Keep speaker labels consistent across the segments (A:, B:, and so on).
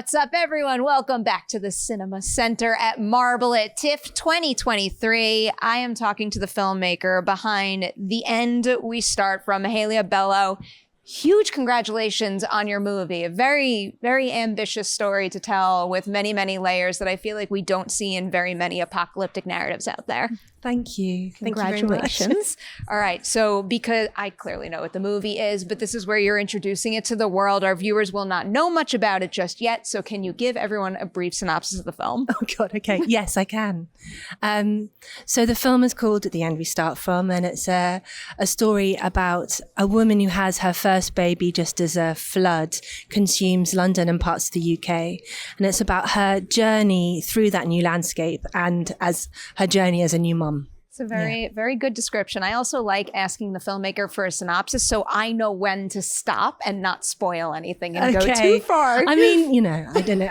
A: What's up, everyone? Welcome back to the Cinema Center at MARBL at TIFF 2023. I am talking to the filmmaker behind The End We Start From, Mahalia Belo. Huge congratulations on your movie. A very, very ambitious story to tell with many, many layers that I feel like we don't see in very many apocalyptic narratives out there.
B: Thank you.
A: Congratulations. All right. So because I clearly know what the movie is, but this is where you're introducing it to the world. Our viewers will not know much about it just yet. So can you give everyone a brief synopsis of the film?
B: Oh, God. Okay. Yes, I can. So the film is called The End We Start From, and it's a story about a woman who has her first baby just as a flood consumes London and parts of the UK. And it's about her journey through that new landscape and as her journey as a new mum.
A: It's a very good description. I also like asking the filmmaker for a synopsis so I know when to stop and not spoil anything and go too far.
B: I mean, you know, I don't know.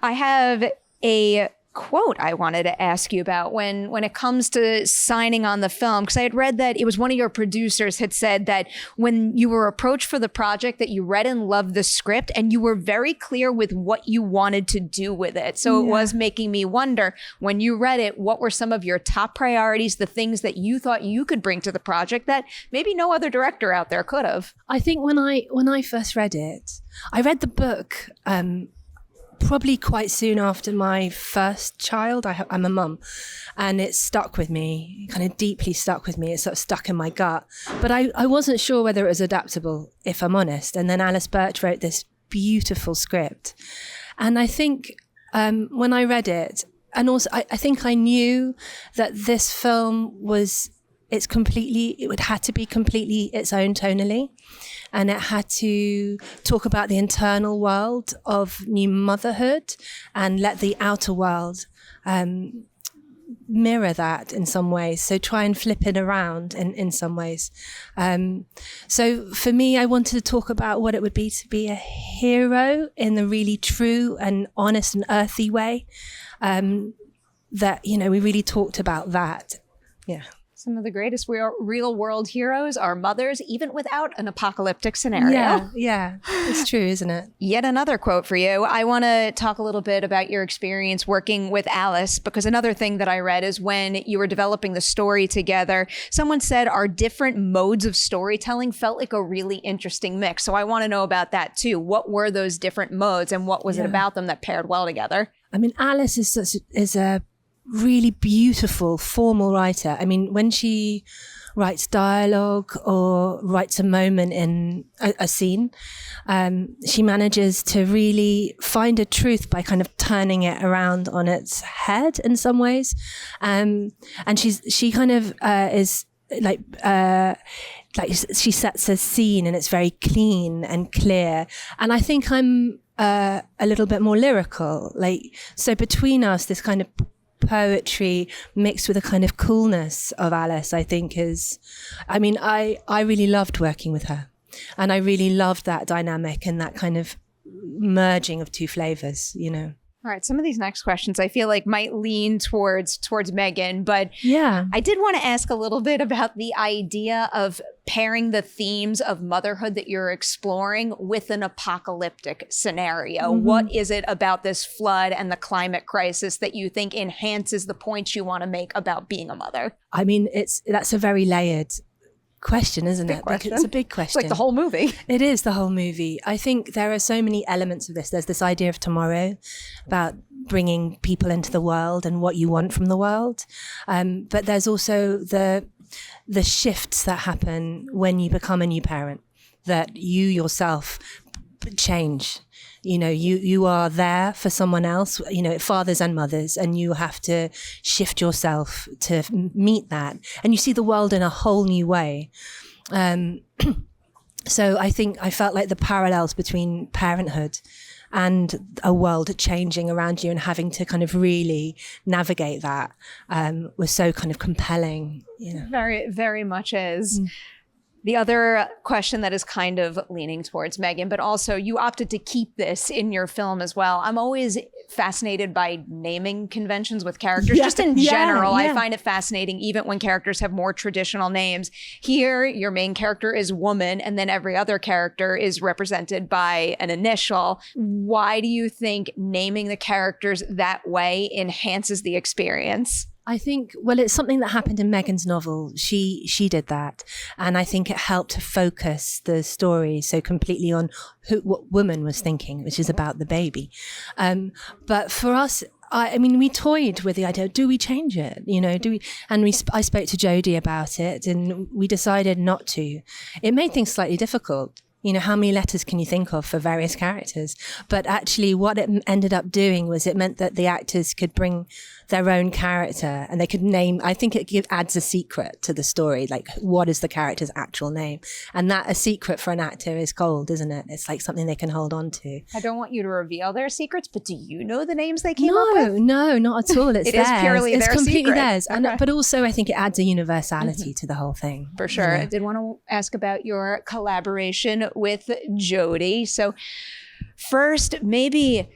A: I have a quote I wanted to ask you about when it comes to signing on the film, because I had read that it was one of your producers had said that when you were approached for the project that you read and loved the script and you were very clear with what you wanted to do with it. So it was making me wonder, when you read it, what were some of your top priorities, the things that you thought you could bring to the project that maybe no other director out there could have?
B: I think when I first read it, I read the book probably quite soon after my first child. I'm a mum, and it stuck with me, kind of deeply stuck with me. It sort of stuck in my gut. But I wasn't sure whether it was adaptable, if I'm honest. And then Alice Birch wrote this beautiful script. And I think when I read it, and also I think I knew that this film it had to be completely its own tonally, and it had to talk about the internal world of new motherhood and let the outer world mirror that in some ways. So try and flip it around in some ways. So for me, I wanted to talk about what it would be to be a hero in the really true and honest and earthy way. That, you know, we really talked about that. Yeah.
A: Some of the greatest real world heroes are mothers, even without an apocalyptic scenario.
B: Yeah, it's true, isn't it?
A: Yet another quote for you. I want to talk a little bit about your experience working with Alice, because another thing that I read is when you were developing the story together, someone said our different modes of storytelling felt like a really interesting mix. So I want to know about that too. What were those different modes and what was it about them that paired well together?
B: I mean, Alice is a really beautiful formal writer. I mean, when she writes dialogue or writes a moment in a scene, she manages to really find a truth by kind of turning it around on its head in some ways. And she kind of is like she sets a scene and it's very clean and clear. And I think I'm a little bit more lyrical. So between us, this kind of poetry mixed with a kind of coolness of Alice, I think I really loved working with her, and I really loved that dynamic and that kind of merging of two flavors, you know.
A: All right, some of these next questions I feel like might lean towards Megan, but
B: yeah, I
A: did want to ask a little bit about the idea of pairing the themes of motherhood that you're exploring with an apocalyptic scenario. Mm-hmm. What is it about this flood and the climate crisis that you think enhances the points you want to make about being a mother?
B: I mean, that's a very layered question, isn't it? It's a big question.
A: It's like the whole movie.
B: It is the whole movie. I think there are so many elements of this. There's this idea of tomorrow, about bringing people into the world and what you want from the world. But there's also the shifts that happen when you become a new parent, that you yourself change. You know, you are there for someone else, you know, fathers and mothers, and you have to shift yourself to meet that. And you see the world in a whole new way. So I think I felt like the parallels between parenthood and a world changing around you and having to kind of really navigate that was so kind of compelling, you know.
A: Very, very much is. The other question that is kind of leaning towards Megan, but also you opted to keep this in your film as well. I'm always fascinated by naming conventions with characters. Just in general, I find it fascinating, even when characters have more traditional names. Here, your main character is woman, and then every other character is represented by an initial. Why do you think naming the characters that way enhances the experience?
B: I think, well, it's something that happened in Megan's novel. She did that. And I think it helped to focus the story so completely on what woman was thinking, which is about the baby. But for us, I mean, we toyed with the idea, do we change it? You know, I spoke to Jodie about it, and we decided not to. It made things slightly difficult. You know, how many letters can you think of for various characters? But actually what it ended up doing was it meant that the actors could bring their own character and they could name, I think it adds a secret to the story, like what is the character's actual name? And that a secret for an actor is gold, isn't it? It's like something they can hold on to.
A: I don't want you to reveal their secrets, but do you know the names they came up with?
B: No, not at all. It's
A: theirs. Is purely
B: it's
A: their
B: completely
A: secret.
B: theirs. Okay. But also I think it adds a universality to the whole thing.
A: For sure. You know? I did want to ask about your collaboration with Jodie. So first, maybe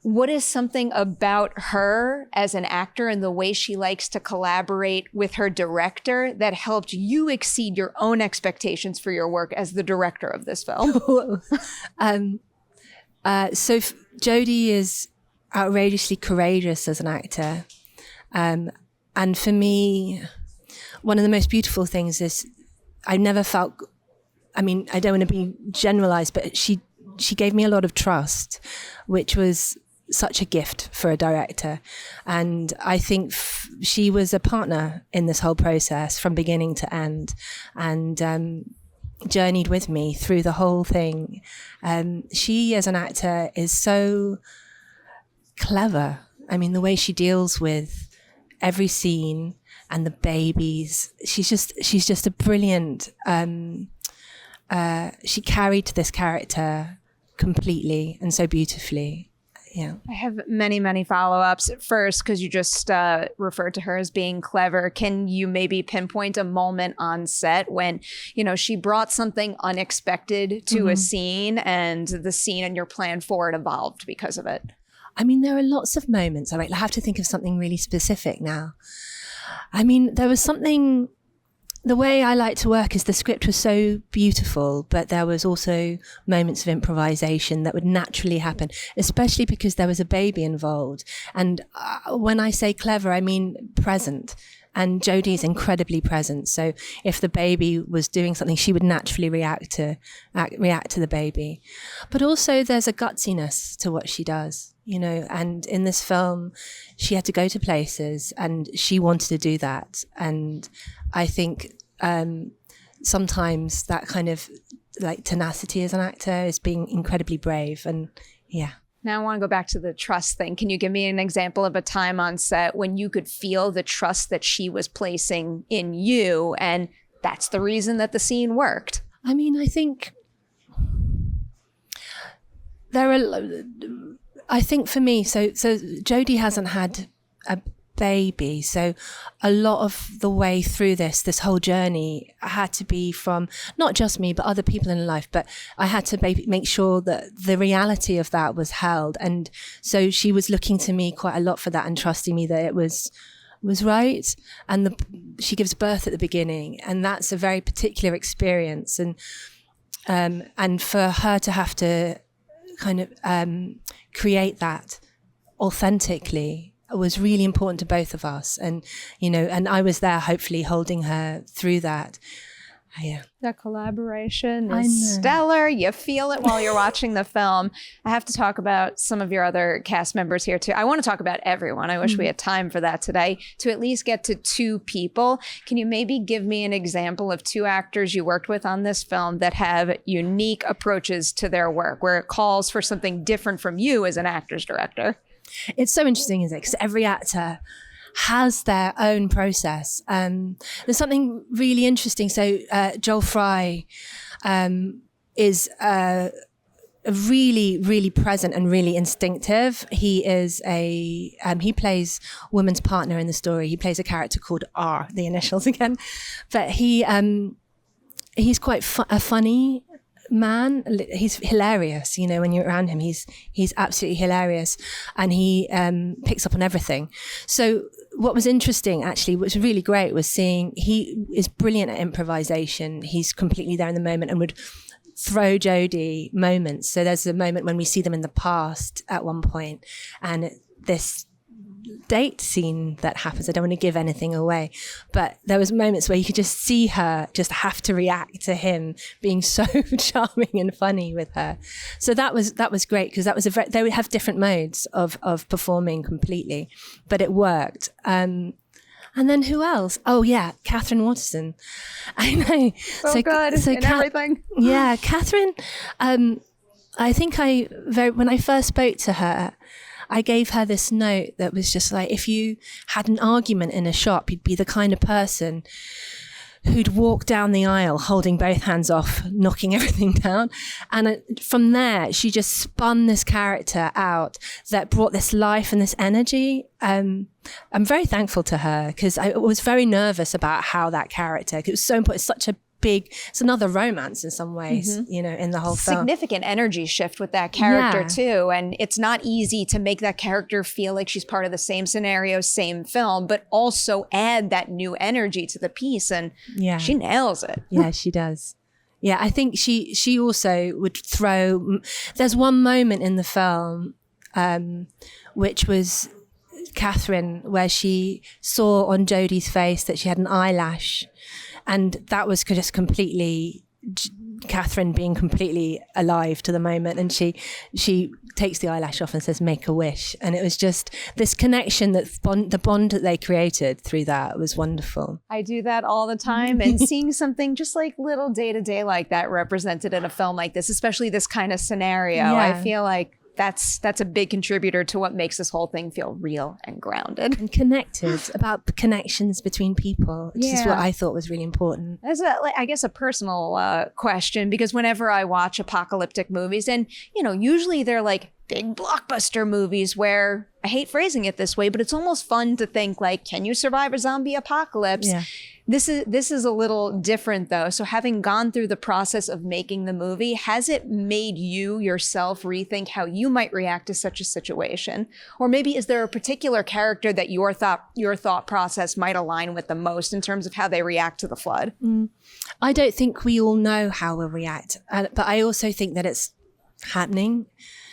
A: what is something about her as an actor and the way she likes to collaborate with her director that helped you exceed your own expectations for your work as the director of this film?
B: Jodie is outrageously courageous as an actor. And for me, one of the most beautiful things is I never felt, I mean, I don't want to be generalized, but she gave me a lot of trust, which was such a gift for a director. And I think she was a partner in this whole process from beginning to end, and journeyed with me through the whole thing. She, as an actor, is so clever. I mean, the way she deals with every scene and the babies, she's just a brilliant, she carried this character completely and so beautifully. Yeah.
A: I have many, many follow-ups. First, because you just referred to her as being clever, can you maybe pinpoint a moment on set when, you know, she brought something unexpected to a scene and the scene and your plan for it evolved because of it?
B: I mean, there are lots of moments. I have to think of something really specific now. I mean, there was something, the way I like to work is the script was so beautiful, but there was also moments of improvisation that would naturally happen, especially because there was a baby involved. And when I say clever, I mean present. And Jodie is incredibly present. So if the baby was doing something, she would naturally react to the baby. But also there's a gutsiness to what she does, you know, and in this film, she had to go to places and she wanted to do that. And I think sometimes that kind of like tenacity as an actor is being incredibly brave. And yeah.
A: Now I want to go back to the trust thing. Can you give me an example of a time on set when you could feel the trust that she was placing in you, and that's the reason that the scene worked?
B: I mean, I think for me, so Jodie hasn't had a baby, so a lot of the way through this whole journey had to be from not just me but other people in life, but I had to make sure that the reality of that was held, and so she was looking to me quite a lot for that and trusting me that it was right. And she gives birth at the beginning, and that's a very particular experience, and for her to have to kind of create that authentically was really important to both of us. And, you know, and I was there hopefully holding her through that. Yeah.
A: That collaboration is stellar. You feel it while you're watching the film. I have to talk about some of your other cast members here too. I want to talk about everyone. I wish we had time for that today to at least get to two people. Can you maybe give me an example of two actors you worked with on this film that have unique approaches to their work, where it calls for something different from you as an actor's director?
B: It's so interesting, isn't it? Because every actor has their own process. There's something really interesting. So Joel Fry is really, really present and really instinctive. He is he plays woman's partner in the story. He plays a character called R, the initials again. But he's quite a funny man. He's hilarious. You know, when you're around him, he's absolutely hilarious, and he picks up on everything. So what was interesting, actually, what was really great, was seeing he is brilliant at improvisation. He's completely there in the moment and would throw Jodie moments. So there's a moment when we see them in the past at one point, and this date scene that happens. I don't want to give anything away, but there was moments where you could just see her just have to react to him being so charming and funny with her. So that was great, because that was they would have different modes of performing completely, but it worked. And then who else? Oh yeah, Katherine Waterston. I know.
A: So good. So everything.
B: Yeah, Katherine. I think when I first spoke to her, I gave her this note that was just like, if you had an argument in a shop, you'd be the kind of person who'd walk down the aisle holding both hands off, knocking everything down. And from there, she just spun this character out that brought this life and this energy. I'm very thankful to her, because I was very nervous about how that character, because it was so important. It's such a it's another romance in some ways, you know, in the whole film.
A: Significant energy shift with that character too. And it's not easy to make that character feel like she's part of the same scenario, same film, but also add that new energy to the piece. And she nails it.
B: Yeah, she does. Yeah, I think she also would throw, there's one moment in the film, which was Katherine, where she saw on Jodie's face that she had an eyelash. And that was just completely Katherine being completely alive to the moment. And she takes the eyelash off and says, "Make a wish." And it was just this connection, the bond that they created through that was wonderful.
A: I do that all the time. And seeing something just like little day to day like that represented in a film like this, especially this kind of scenario, I feel like that's a big contributor to what makes this whole thing feel real and grounded
B: and connected, about connections between people, which is what I thought was really important.
A: As I guess a personal question, because whenever I watch apocalyptic movies, and you know, usually they're like big blockbuster movies where, I hate phrasing it this way, but it's almost fun to think like, can you survive a zombie apocalypse? Yeah. This is a little different though. So having gone through the process of making the movie, has it made you yourself rethink how you might react to such a situation? Or maybe is there a particular character that your thought process might align with the most in terms of how they react to the flood?
B: I don't think we all know how we'll react, but I also think that it's happening.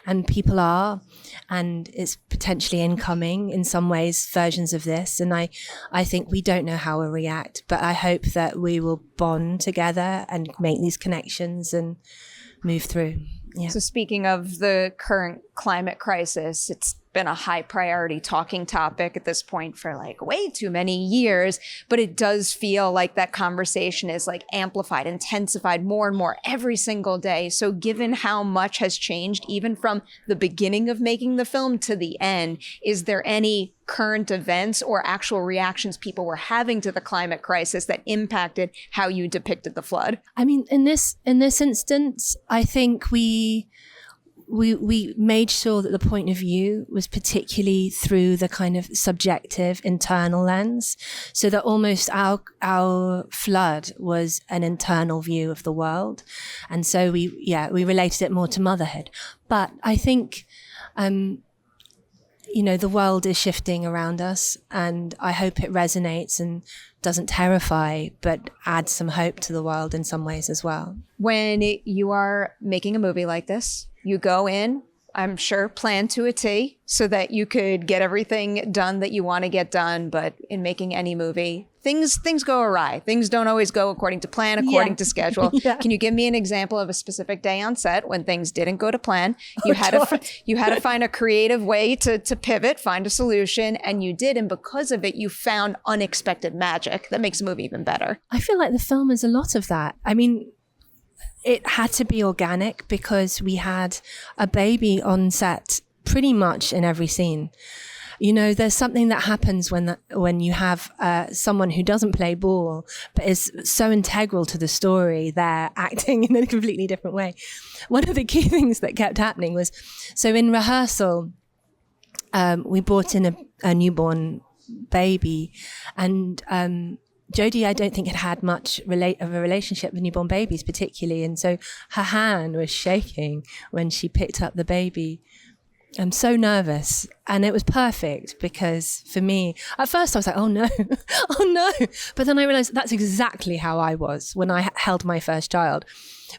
B: And people are, and it's potentially incoming in some ways, versions of this. And I think we don't know how we'll react, but I hope that we will bond together and make these connections and move through. Yeah.
A: So speaking of the current climate crisis, it's been a high priority talking topic at this point for like way too many years, but it does feel like that conversation is like amplified, intensified more and more every single day. So given how much has changed, even from the beginning of making the film to the end, is there any current events or actual reactions people were having to the climate crisis that impacted how you depicted the flood?
B: I mean, in this instance, I think we made sure that the point of view was particularly through the kind of subjective internal lens, so that almost our flood was an internal view of the world. And so we related it more to motherhood. But I think, you know, the world is shifting around us, and I hope it resonates and doesn't terrify, but adds some hope to the world in some ways as well.
A: When you are making a movie like this, you go in, I'm sure, planned to a T so that you could get everything done that you want to get done. But in making any movie, things go awry. Things don't always go according to plan, according to schedule. Can you give me an example of a specific day on set when things didn't go to plan? You had to find a creative way to pivot, find a solution, and you did. And because of it, you found unexpected magic that makes a movie even better.
B: I feel like the film is a lot of that. I mean, it had to be organic because we had a baby on set pretty much in every scene. You know, there's something that happens when you have someone who doesn't play ball but is so integral to the story. They're acting in a completely different way. One of the key things that kept happening was, so in rehearsal, we brought in a newborn baby, and Jodie, I don't think had much of a relationship with newborn babies particularly. And so her hand was shaking when she picked up the baby. I'm so nervous. And it was perfect because for me, at first I was like, oh no, oh no. But then I realized that's exactly how I was when I held my first child.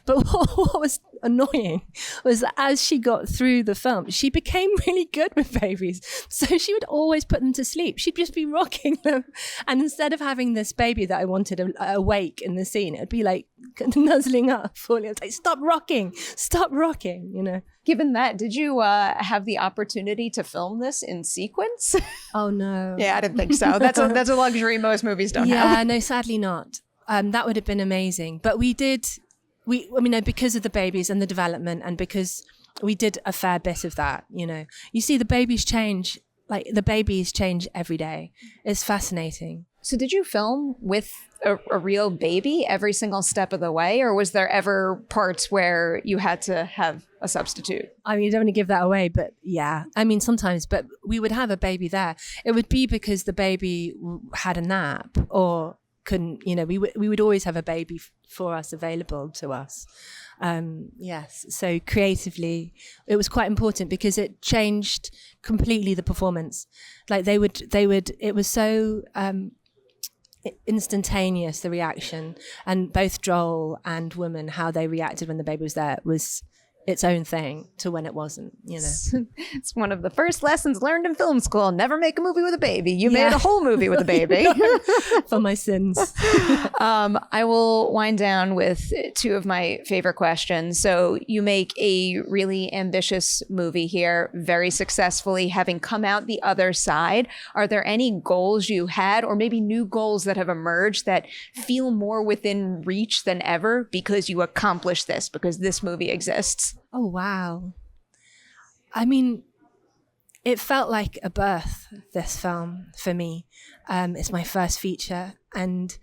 B: But what was annoying was that as she got through the film, she became really good with babies. So she would always put them to sleep. She'd just be rocking them. And instead of having this baby that I wanted awake in the scene, it'd be like nuzzling up, falling. I was like, stop rocking, you know.
A: Given that, did you have the opportunity to film this in sequence?
B: Oh, no.
A: Yeah, I didn't think so. That's a luxury most movies don't have.
B: Yeah, no, sadly not. That would have been amazing. But because of the babies and the development, and because we did a fair bit of that, you know. You see the babies change every day. It's fascinating.
A: So did you film with a real baby every single step of the way, or was there ever parts where you had to have a substitute?
B: I mean, you don't want to give that away, but yeah. I mean, sometimes, but we would have a baby there. It would be because the baby had a nap or couldn't, you know, we would always have a baby for us available to us. Yes. So creatively, it was quite important because it changed completely the performance. Like they would, it was so, instantaneous, the reaction, and both Joel and Woman, how they reacted when the baby was there was its own thing to when it wasn't, you know.
A: It's one of the first lessons learned in film school. Never make a movie with a baby. You made a whole movie with a baby.
B: For my sins.
A: I will wind down with two of my favorite questions. So you make a really ambitious movie here, very successfully, having come out the other side. Are there any goals you had, or maybe new goals that have emerged that feel more within reach than ever because you accomplished this, because this movie exists?
B: Oh, wow. I mean, it felt like a birth, this film, for me. It's my first feature. And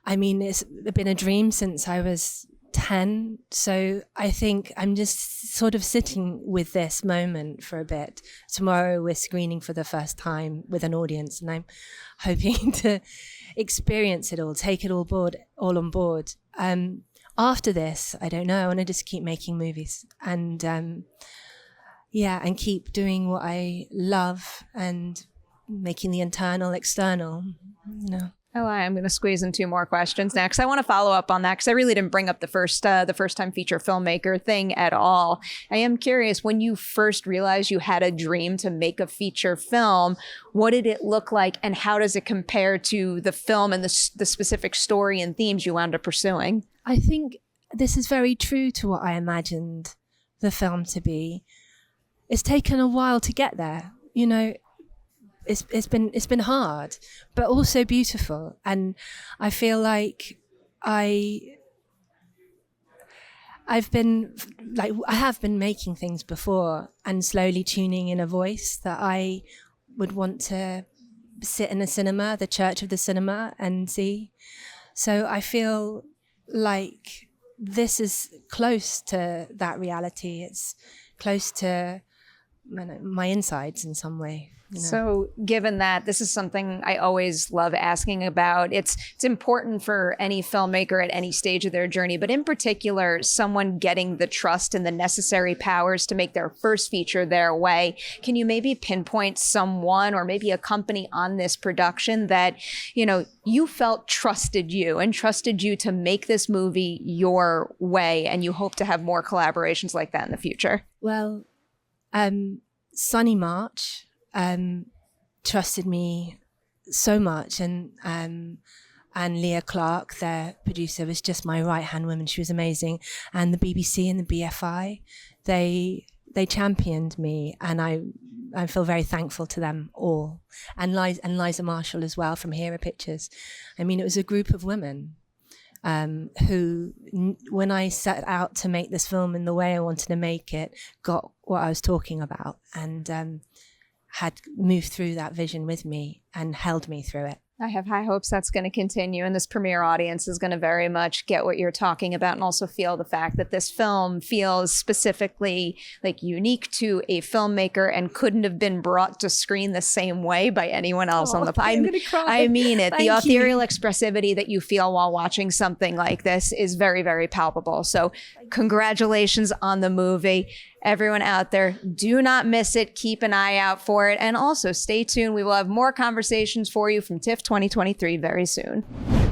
B: I mean, it's been a dream since I was 10. So I think I'm just sort of sitting with this moment for a bit. Tomorrow we're screening for the first time with an audience, and I'm hoping to experience it all, take it all on board. After this, I don't know. I want to just keep making movies and, and keep doing what I love and making the internal external, you know.
A: Oh, I'm going to squeeze in two more questions now because I want to follow up on that because I really didn't bring up the first time feature filmmaker thing at all. I am curious, when you first realized you had a dream to make a feature film, what did it look like and how does it compare to the film and the specific story and themes you wound up pursuing?
B: I think this is very true to what I imagined the film to be. It's taken a while to get there, you know. It's been hard, but also beautiful. And I feel like I have been making things before and slowly tuning in a voice that I would want to sit in a cinema, the church of the cinema, and see. So I feel like this is close to that reality. It's close to my insides in some way. You know?
A: So given that, this is something I always love asking about. It's important for any filmmaker at any stage of their journey, but in particular, someone getting the trust and the necessary powers to make their first feature their way. Can you maybe pinpoint someone or maybe a company on this production that, you know, you felt trusted you to make this movie your way, and you hope to have more collaborations like that in the future?
B: Well, Sonny March trusted me so much, and Leah Clark, their producer, was just my right-hand woman. She was amazing. And the BBC and the BFI, they championed me, and I feel very thankful to them all. And Liza Marshall as well from Hera Pictures. I mean, it was a group of women who, when I set out to make this film in the way I wanted to make it, got what I was talking about, and had moved through that vision with me and held me through it.
A: I have high hopes that's going to continue, and this premiere audience is going to very much get what you're talking about and also feel the fact that this film feels specifically like unique to a filmmaker and couldn't have been brought to screen the same way by anyone else on the planet. I mean it. The ethereal expressivity that you feel while watching something like this is very, very palpable. So congratulations on the movie. Everyone out there, do not miss it. Keep an eye out for it. And also stay tuned. We will have more conversations for you from TIFF 2023 very soon.